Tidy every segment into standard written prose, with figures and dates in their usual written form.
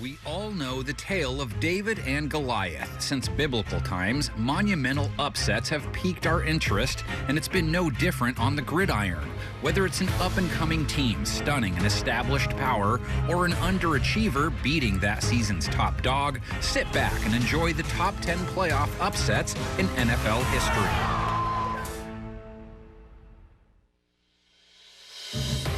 We all know the tale of David and Goliath. Since biblical times, monumental upsets have piqued our interest, and it's been no different on the gridiron. Whether it's an up-and-coming team stunning an established power or an underachiever beating that season's top dog, sit back and enjoy the top 10 playoff upsets in NFL history.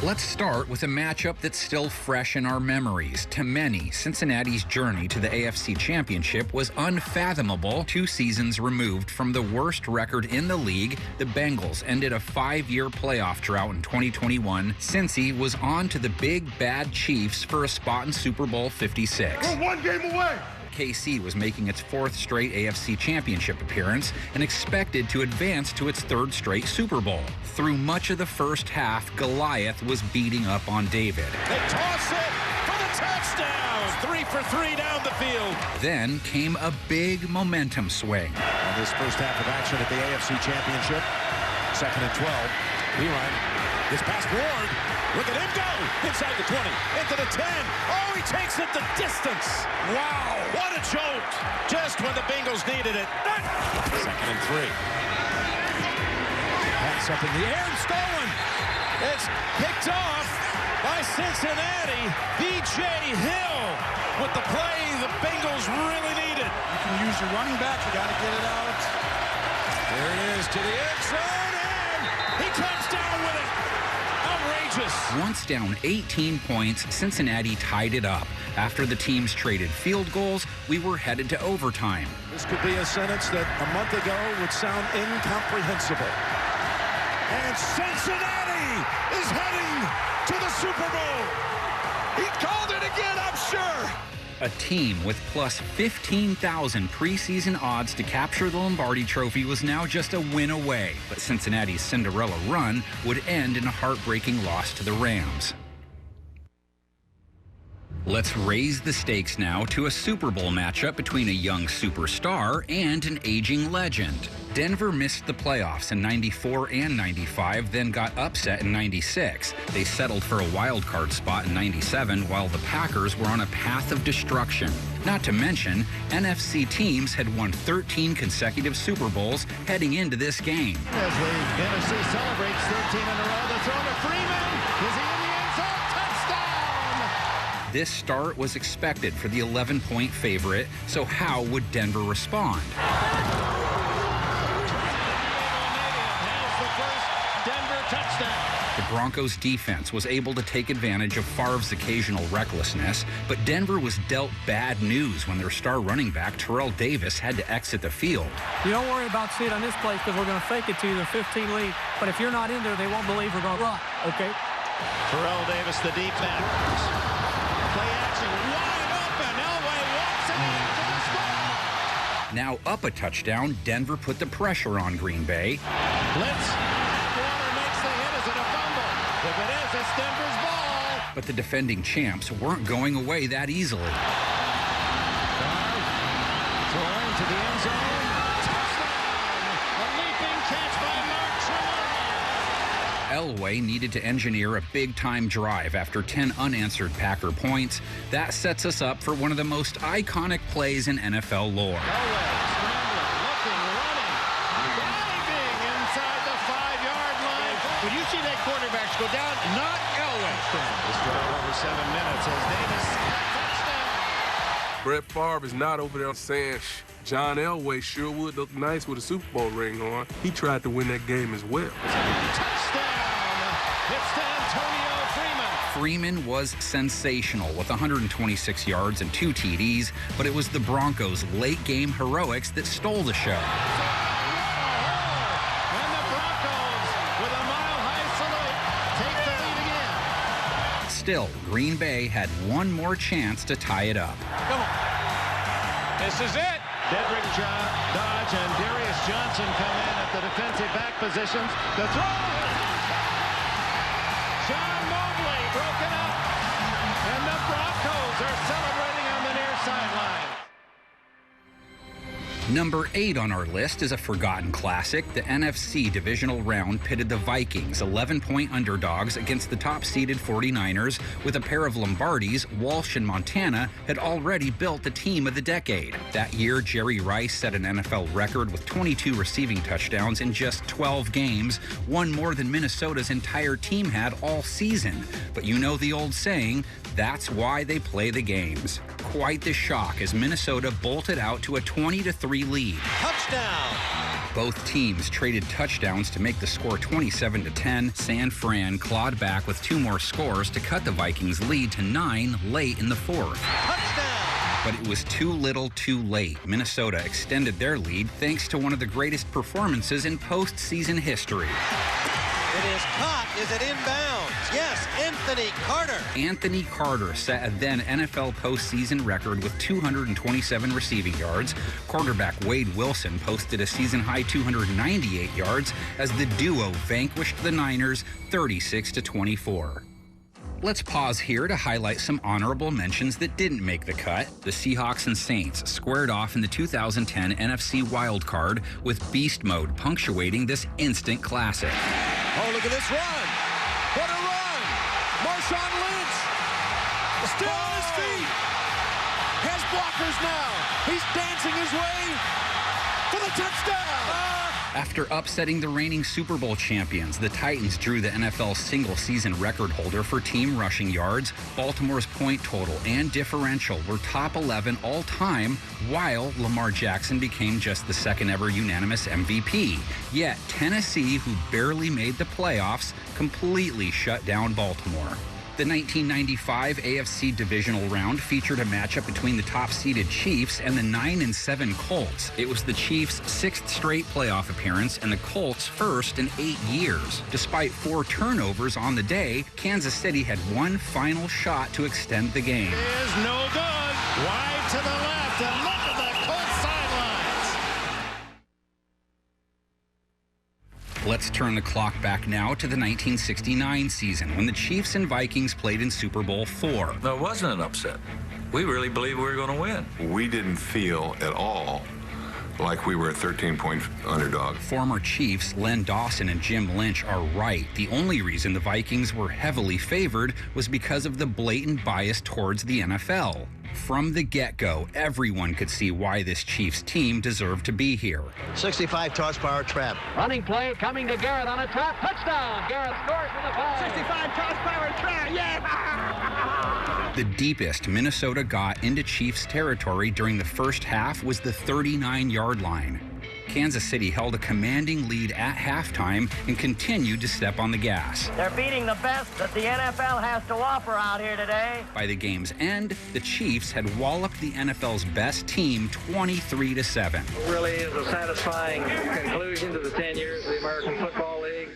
Let's start with a matchup that's still fresh in our memories. To many, Cincinnati's journey to the AFC Championship was unfathomable 2 seasons removed from the worst record in the league. The Bengals ended a 5-year playoff drought in 2021. Cincy was on to the big bad Chiefs for a spot in Super Bowl 56. We're 1 game away! KC was making its 4th straight AFC Championship appearance and expected to advance to its 3rd straight Super Bowl. Through much of the first half, Goliath was beating up on David. They toss it for the touchdown! 3 for 3 down the field. Then came a big momentum swing. On this first half of action at the AFC Championship, 2nd and 12. Beeline gets past Ward. Look at him go! Inside the 20, into the 10. Oh, he takes it the distance. Wow, what a jolt! Just when the Bengals needed it. 2nd and 3. Pass up in the air and stolen. It's picked off by Cincinnati. B.J. Hill with the play the Bengals really needed. You can use your running back. You got to get it out. There it is to the end zone, and he comes down with it. Outrageous. Once down 18 points, Cincinnati tied it up. After the teams traded field goals, we were headed to overtime. This could be a sentence that a month ago would sound incomprehensible. And Cincinnati is heading to the Super Bowl. He called it again, I'm sure. A team with plus 15,000 preseason odds to capture the Lombardi Trophy was now just a win away. But Cincinnati's Cinderella run would end in a heartbreaking loss to the Rams. Let's raise the stakes now to a Super Bowl matchup between a young superstar and an aging legend. Denver missed the playoffs in '94 and '95, then got upset in '96. They settled for a wild card spot in '97, while the Packers were on a path of destruction. Not to mention, NFC teams had won 13 consecutive Super Bowls heading into this game. As the NFC celebrates 13 in a row, the throw to Freeman. Is he in the end zone? Touchdown! This start was expected for the 11-point favorite, so how would Denver respond? The Broncos defense was able to take advantage of Favre's occasional recklessness, but Denver was dealt bad news when their star running back, Terrell Davis, had to exit the field. You don't worry about seeing on this play because we're going to fake it to you, the 15 lead. But if you're not in there, they won't believe we're going to run, okay? Terrell Davis, the deep back. Play action, wide open. Elway walks it into the spot. Now up a touchdown, Denver put the pressure on Green Bay. Blitz. If it is, it's Denver's ball. But the defending champs weren't going away that easily. Throwing to the end zone. Touchdown! A leaping catch by Mark Tremont. Elway needed to engineer a big-time drive after 10 unanswered Packer points. That sets us up for one of the most iconic plays in NFL lore. Elway scrambling, looking, running, diving inside the 5-yard line. When you see that quarterbacks go down, not Elway. This drive over 7 minutes as Davis touchdown. Brett Favre is not over there saying John Elway sure would look nice with a Super Bowl ring on. He tried to win that game as well. Touchdown! It's to Antonio Freeman. Freeman was sensational with 126 yards and 2 TDs, but it was the Broncos' late-game heroics that stole the show. Still, Green Bay had one more chance to tie it up. Come on. This is it. Dedrick Dodge and Darius Johnson come in at the defensive back positions. The throw. John Mobley broken up. And the Broncos are celebrating on the near sideline. Number 8 on our list is a forgotten classic. The NFC divisional round pitted the Vikings, 11-point underdogs, against the top-seeded 49ers. With a pair of Lombardis, Walsh and Montana had already built the team of the decade. That year, Jerry Rice set an NFL record with 22 receiving touchdowns in just 12 games, one more than Minnesota's entire team had all season. But you know the old saying, that's why they play the games. Quite the shock as Minnesota bolted out to a 20-3 lead. Touchdown! Both teams traded touchdowns to make the score 27-10. San Fran clawed back with 2 more scores to cut the Vikings' lead to 9 late in the 4th. Touchdown! But it was too little too late. Minnesota extended their lead thanks to one of the greatest performances in postseason history. It is caught. Is it inbounds? Yes, Anthony Carter. Anthony Carter set a then NFL postseason record with 227 receiving yards. Quarterback Wade Wilson posted a season-high 298 yards as the duo vanquished the Niners 36-24. Let's pause here to highlight some honorable mentions that didn't make the cut. The Seahawks and Saints squared off in the 2010 NFC wildcard, with beast mode punctuating this instant classic. Oh, look at this run. What a run. Marshawn Lynch. Still on his feet. Has blockers now. He's dancing his way for the touchdown. After upsetting the reigning Super Bowl champions, the Titans drew the NFL's single-season record holder for team rushing yards. Baltimore's point total and differential were top 11 all-time, while Lamar Jackson became just the second-ever unanimous MVP. Yet Tennessee, who barely made the playoffs, completely shut down Baltimore. The 1995 AFC divisional round featured a matchup between the top-seeded Chiefs and the 9-7 Colts. It was the Chiefs' 6th straight playoff appearance and the Colts' first in 8 years. Despite 4 turnovers on the day, Kansas City had one final shot to extend the game. It is no good. Wide to the left, and look at the Colts sidelines. Let's turn the clock back now to the 1969 season when the Chiefs and Vikings played in Super Bowl IV. No, it wasn't an upset. We really believed we were going to win. We didn't feel at all like we were a 13-point underdog. Former Chiefs Len Dawson and Jim Lynch are right. The only reason the Vikings were heavily favored was because of the blatant bias towards the NFL. From the get-go, everyone could see why this Chiefs team deserved to be here. 65 toss power trap. Running play coming to Garrett on a trap. Touchdown! Garrett scores for the 5. 65 toss power trap. Yeah! The deepest Minnesota got into Chiefs territory during the first half was the 39-yard line. Kansas City held a commanding lead at halftime and continued to step on the gas. They're beating the best that the NFL has to offer out here today. By the game's end, the Chiefs had walloped the NFL's best team 23-7. Really is a satisfying conclusion to the 10 years of the American Football League.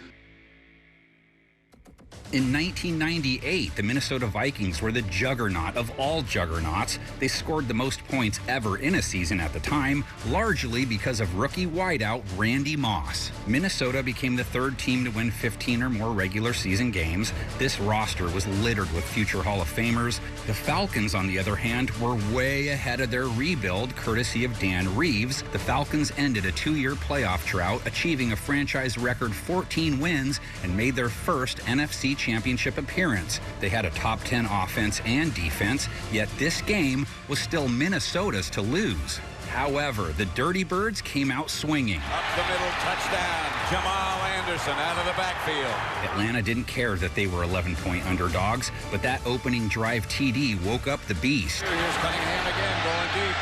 In 1998, the Minnesota Vikings were the juggernaut of all juggernauts. They scored the most points ever in a season at the time, largely because of rookie wideout Randy Moss. Minnesota became the 3rd team to win 15 or more regular season games. This roster was littered with future Hall of Famers. The Falcons, on the other hand, were way ahead of their rebuild, courtesy of Dan Reeves. The Falcons ended a 2-year playoff drought, achieving a franchise record 14 wins and made their first NFC Championship appearance. They had a top 10 offense and defense, yet this game was still Minnesota's to lose. However, the Dirty Birds came out swinging. Up the middle, touchdown. Jamal Anderson out of the backfield. Atlanta didn't care that they were 11-point underdogs, but that opening drive TD woke up the beast. Here's Cunningham again, going deep.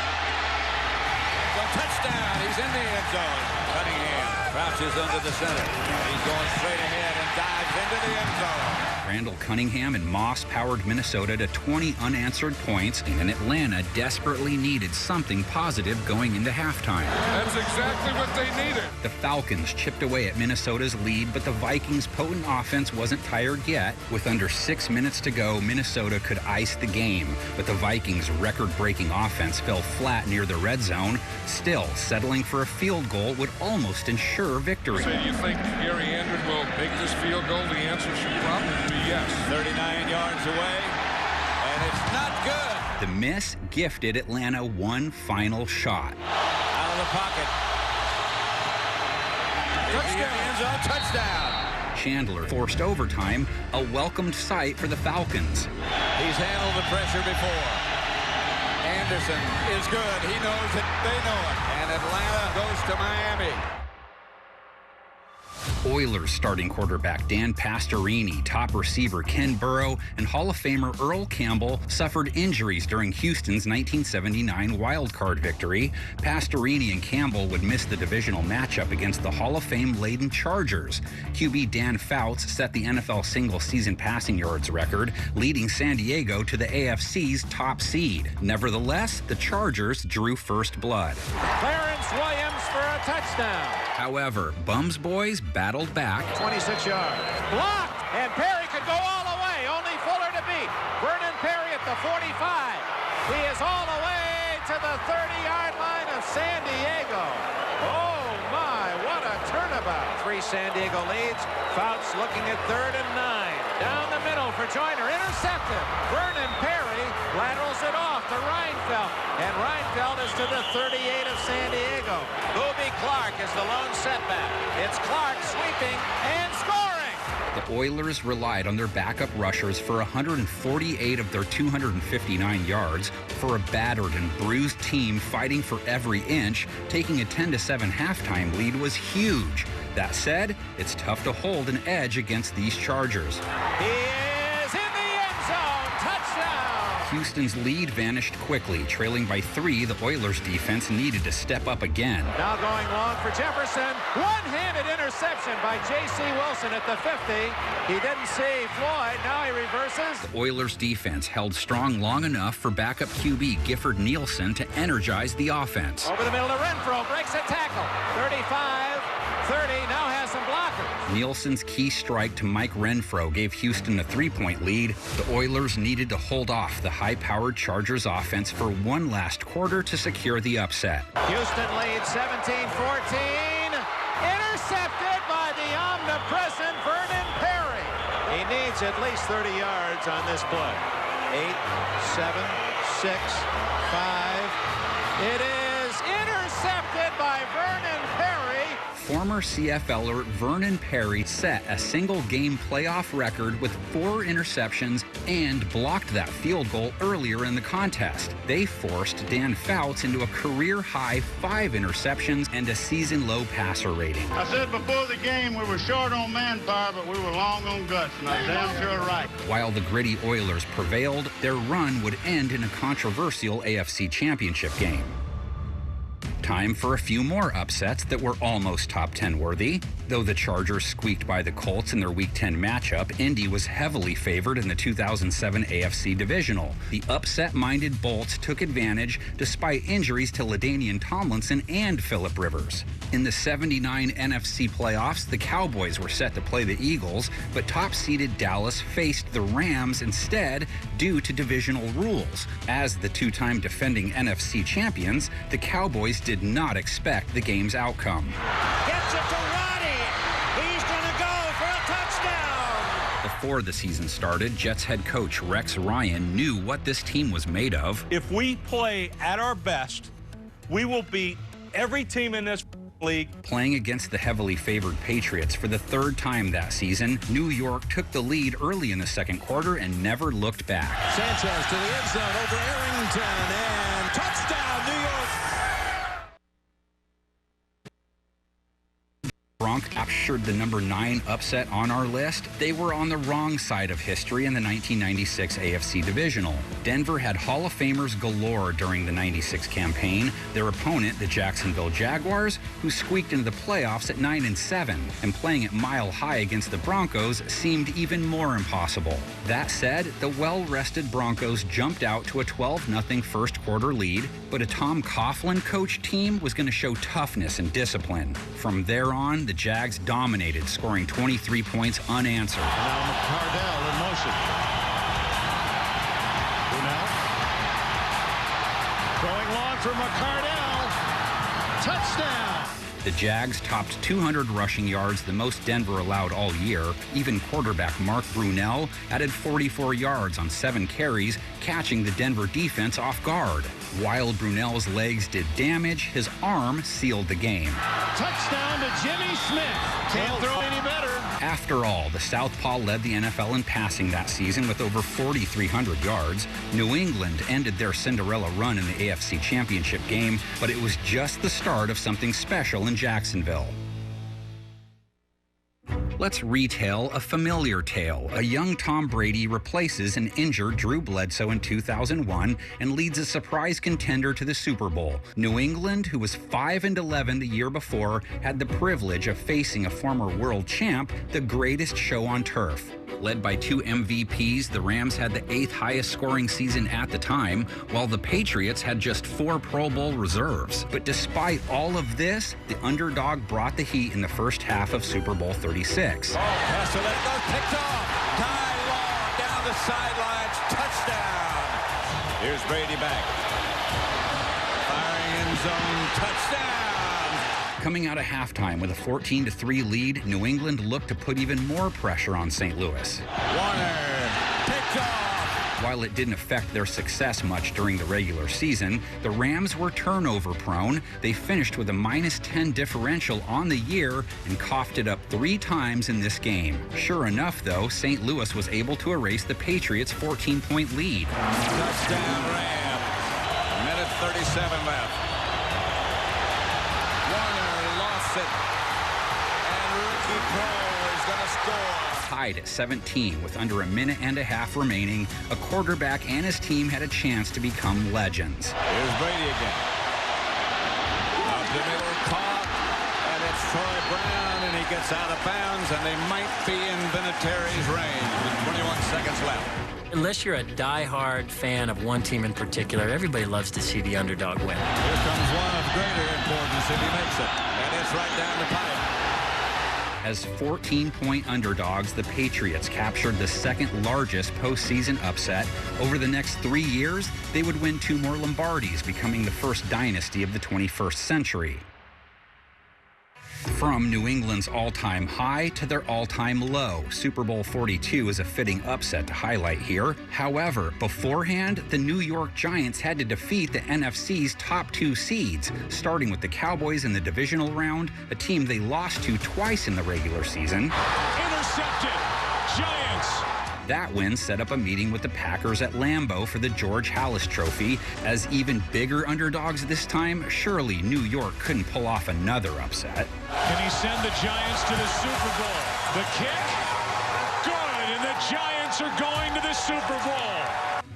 So touchdown. He's in the end zone. Cunningham crouches under the center. He's going straight ahead and dives into the end zone. Randall Cunningham and Moss powered Minnesota to 20 unanswered points, and Atlanta desperately needed something positive going into halftime. That's exactly what they needed. The Falcons chipped away at Minnesota's lead, but the Vikings' potent offense wasn't tired yet. With under 6 minutes to go, Minnesota could ice the game, but the Vikings' record-breaking offense fell flat near the red zone. Still, settling for a field goal would almost ensure victory. So you think Gary Andrews will make this field goal? The answer should probably be yes. 39 yards away, and it's not good. The miss gifted Atlanta one final shot. Out of of the pocket. Touchdown. Touchdown. Chandler forced overtime, a welcomed sight for the Falcons. He's handled the pressure before. Anderson is good. He knows it. They know it. And Atlanta goes to Miami. Oilers starting quarterback Dan Pastorini, top receiver Ken Burrow, and Hall of Famer Earl Campbell suffered injuries during Houston's 1979 wildcard victory. Pastorini and Campbell would miss the divisional matchup against the Hall of Fame-laden Chargers. QB Dan Fouts set the NFL single-season passing yards record, leading San Diego to the AFC's top seed. Nevertheless, the Chargers drew first blood. Clarence Williams for a touchdown. However, Bums Boys battled back. 26 yards. Blocked, and Perry could go all the way. Only Fuller to beat. Vernon Perry at the 45. He is all the way to the 30-yard line of San Diego. Oh, my, what a turnabout. 3 San Diego leads. Fouts looking at 3rd and 9. Down the middle for Joyner. Intercepted. Vernon Perry laterals it off to Reinfeldt. And Reinfeldt is to the 38 of San Diego. Boobie Clark is the lone setback. It's Clark sweeping and scoring. The Oilers relied on their backup rushers for 148 of their 259 yards. For a battered and bruised team fighting for every inch, taking a 10-7 halftime lead was huge. That said, it's tough to hold an edge against these Chargers. He is in the end zone. Touchdown. Houston's lead vanished quickly. Trailing by 3, the Oilers' defense needed to step up again. Now going long for Jefferson. One-handed interception by J.C. Wilson at the 50. He didn't see Floyd. Now he reverses. The Oilers' defense held strong long enough for backup QB Gifford Nielsen to energize the offense. Over the middle to Renfro. Breaks a tackle. 35. 30, now has some blockers. Nielsen's key strike to Mike Renfro gave Houston a 3-point lead. The Oilers needed to hold off the high-powered Chargers offense for one last quarter to secure the upset. Houston leads 17-14. Intercepted by the omnipresent Vernon Perry. He needs at least 30 yards on this play. 8, 7, 6, 5. It is intercepted by Vernon Perry. Former CFLer Vernon Perry set a single-game playoff record with 4 interceptions and blocked that field goal earlier in the contest. They forced Dan Fouts into a career-high 5 interceptions and a season-low passer rating. I said before the game we were short on manpower, but we were long on guts, and I'm damn sure right. While the gritty Oilers prevailed, their run would end in a controversial AFC Championship game. Time for a few more upsets that were almost top 10 worthy. Though the Chargers squeaked by the Colts in their Week 10 matchup, Indy was heavily favored in the 2007 AFC Divisional. The upset-minded Bolts took advantage despite injuries to LaDainian Tomlinson and Phillip Rivers. In the 79 NFC playoffs, the Cowboys were set to play the Eagles, but top-seeded Dallas faced the Rams instead due to divisional rules. As the 2-time defending NFC champions, the Cowboys did not expect the game's outcome. Gets it to Roddy. He's going to go for a touchdown. Before the season started, Jets head coach Rex Ryan knew what this team was made of. If we play at our best, we will beat every team in this league. Playing against the heavily favored Patriots for the 3rd time that season, New York took the lead early in the second quarter and never looked back. Sanchez to the end zone over Arrington, and touchdown, New York. Broncos captured the number 9 upset on our list. They were on the wrong side of history in the 1996 AFC Divisional. Denver had Hall of Famers galore during the 96 campaign. Their opponent, the Jacksonville Jaguars, who squeaked into the playoffs at 9-7, and playing at Mile High against the Broncos seemed even more impossible. That said, the well-rested Broncos jumped out to a 12-0 first quarter lead, but a Tom Coughlin coached team was going to show toughness and discipline. From there on, the Jags dominated, scoring 23 points unanswered. Now McCardell in motion. Brunell. Going long for McCardell. Touchdown. The Jags topped 200 rushing yards, the most Denver allowed all year. Even quarterback Mark Brunell added 44 yards on 7 carries, catching the Denver defense off guard. While Brunell's legs did damage, his arm sealed the game. Touchdown to Jimmy Smith. Can't throw any better. After all, the Southpaw led the NFL in passing that season with over 4,300 yards. New England ended their Cinderella run in the AFC Championship game, but it was just the start of something special in Jacksonville. Let's retell a familiar tale. A young Tom Brady replaces an injured Drew Bledsoe in 2001 and leads a surprise contender to the Super Bowl. New England, who was 5-11 the year before, had the privilege of facing a former world champ, the greatest show on turf. Led by 2 MVPs, the Rams had the 8th highest scoring season at the time, while the Patriots had just 4 Pro Bowl reserves. But despite all of this, the underdog brought the heat in the first half of Super Bowl 36. Has to let it go, picked off. Ty Law down the sidelines, touchdown. Here's Brady back. Firing end zone, touchdown. Coming out of halftime with a 14-3 lead, New England looked to put even more pressure on St. Louis. Warner, picked off. While it didn't affect their success much during the regular season, the Rams were turnover prone. They finished with a -10 differential on the year and coughed it up 3 times in this game. Sure enough, though, St. Louis was able to erase the Patriots' 14-point lead. Touchdown Rams. A minute 37 left. And rookie Pro is going to score. Tied at 17 with under a minute and a half remaining, a quarterback and his team had a chance to become legends. Here's Brady again. Up the middle, caught, and it's Troy Brown, and he gets out of bounds, and they might be in Vinatieri's range with 21 seconds left. Unless you're a die-hard fan of one team in particular, everybody loves to see the underdog win. Here comes one of greater importance if he makes it. And it's right down the pipe. As 14-point underdogs, the Patriots captured the second largest postseason upset. Over the next 3 years, they would win 2 more Lombardis, becoming the first dynasty of the 21st century. From New England's all-time high to their all-time low, Super Bowl 42 is a fitting upset to highlight here. However, beforehand, the New York Giants had to defeat the NFC's top 2 seeds, starting with the Cowboys in the divisional round, a team they lost to twice in the regular season. Intercepted! Giants! That win set up a meeting with the Packers at Lambeau for the George Halas Trophy. As even bigger underdogs this time, surely New York couldn't pull off another upset. Can he send the Giants to the Super Bowl? The kick? Good, and the Giants are going to the Super Bowl.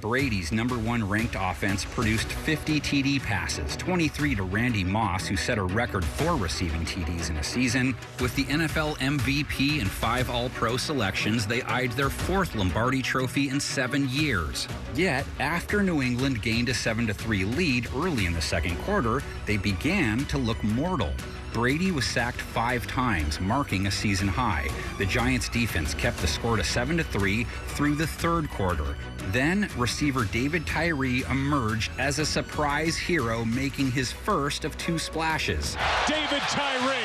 Brady's #1 ranked offense produced 50 TD passes, 23 to Randy Moss, who set a record for receiving TDs in a season. With the NFL MVP and 5 All-Pro selections, they eyed their 4th Lombardi Trophy in 7 years. Yet, after New England gained a 7-3 lead early in the second quarter, they began to look mortal. Brady was sacked 5 times, marking a season high. The Giants' defense kept the score to 7-3 through the third quarter. Then, receiver David Tyree emerged as a surprise hero, making his first of 2 splashes. David Tyree!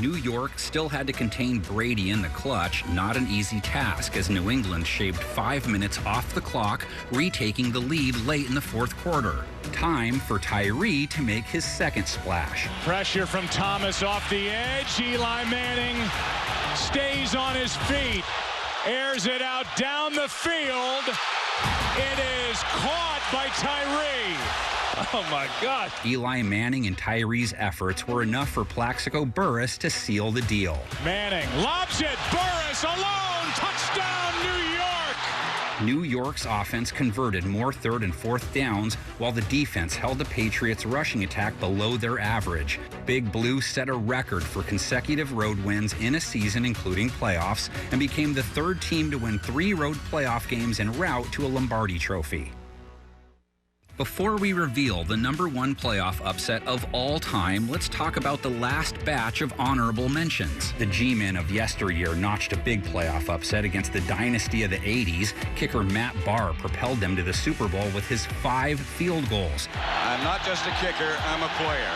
New York still had to contain Brady in the clutch, not an easy task, as New England shaved 5 minutes off the clock, retaking the lead late in the fourth quarter. Time for Tyree to make his second splash. Pressure from Thomas off the edge. Eli Manning stays on his feet, airs it out down the field. It is caught by Tyree. Oh, my God. Eli Manning and Tyree's efforts were enough for Plaxico Burress to seal the deal. Manning lobs it. Burress alone. Touchdown, New York. New York's offense converted more 3rd and 4th downs, while the defense held the Patriots' rushing attack below their average. Big Blue set a record for consecutive road wins in a season, including playoffs, and became the 3rd team to win 3 road playoff games en route to a Lombardi Trophy. Before we reveal the #1 playoff upset of all time, let's talk about the last batch of honorable mentions. The G-men of yesteryear notched a big playoff upset against the dynasty of the 80s. Kicker Matt Barr propelled them to the Super Bowl with his 5 field goals. I'm not just a kicker, I'm a player.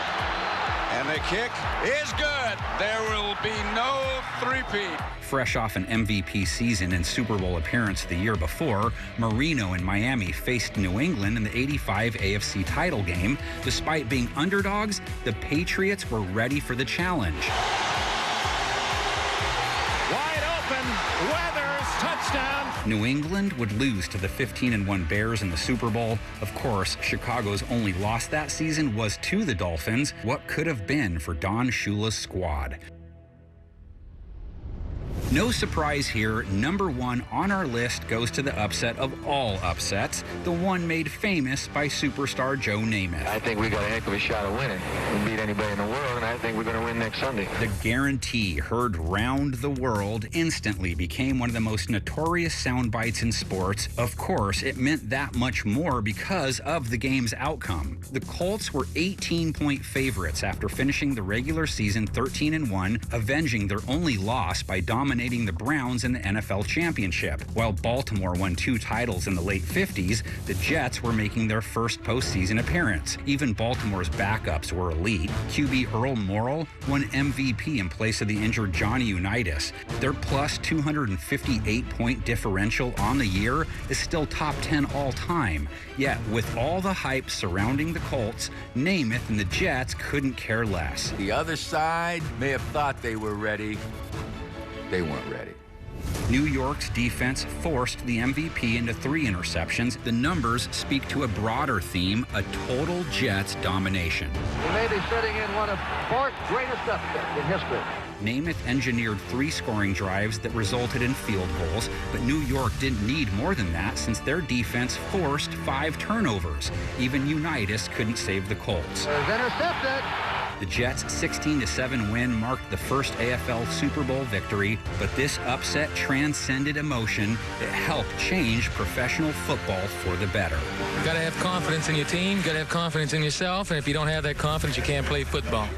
And the kick is good. There will be no three-peat. Fresh off an MVP season and Super Bowl appearance the year before, Marino and Miami faced New England in the '85 AFC title game. Despite being underdogs, the Patriots were ready for the challenge. Wide open, Weathers, touchdown. New England would lose to the 15-1 Bears in the Super Bowl. Of course, Chicago's only loss that season was to the Dolphins. What could have been for Don Shula's squad? No surprise here, number one on our list goes to the upset of all upsets, the one made famous by superstar Joe Namath. I think we got a heck of a shot of winning. We beat anybody in the world, and I think we're going to win next Sunday. The guarantee heard round the world instantly became one of the most notorious sound bites in sports. Of course, it meant that much more because of the game's outcome. The Colts were 18-point favorites after finishing the regular season 13-1, avenging their only loss by dominating the Browns in the NFL Championship. While Baltimore won 2 titles in the late 50s, the Jets were making their first postseason appearance. Even Baltimore's backups were elite. QB Earl Morrall won MVP in place of the injured Johnny Unitas. Their plus 258-point differential on the year is still top 10 all time. Yet, with all the hype surrounding the Colts, Namath and the Jets couldn't care less. The other side may have thought they were ready. They weren't ready. New York's defense forced the MVP into 3 interceptions. The numbers speak to a broader theme, a total Jets domination. We may be sitting in one of Bart's greatest upsets in history. Namath engineered 3 scoring drives that resulted in field goals, but New York didn't need more than that since their defense forced 5 turnovers. Even Unitas couldn't save the Colts. There's intercepted. The Jets' 16-7 win marked the first AFL Super Bowl victory, but this upset transcended emotion. It helped change professional football for the better. You got to have confidence in your team, you got to have confidence in yourself, and if you don't have that confidence, you can't play football.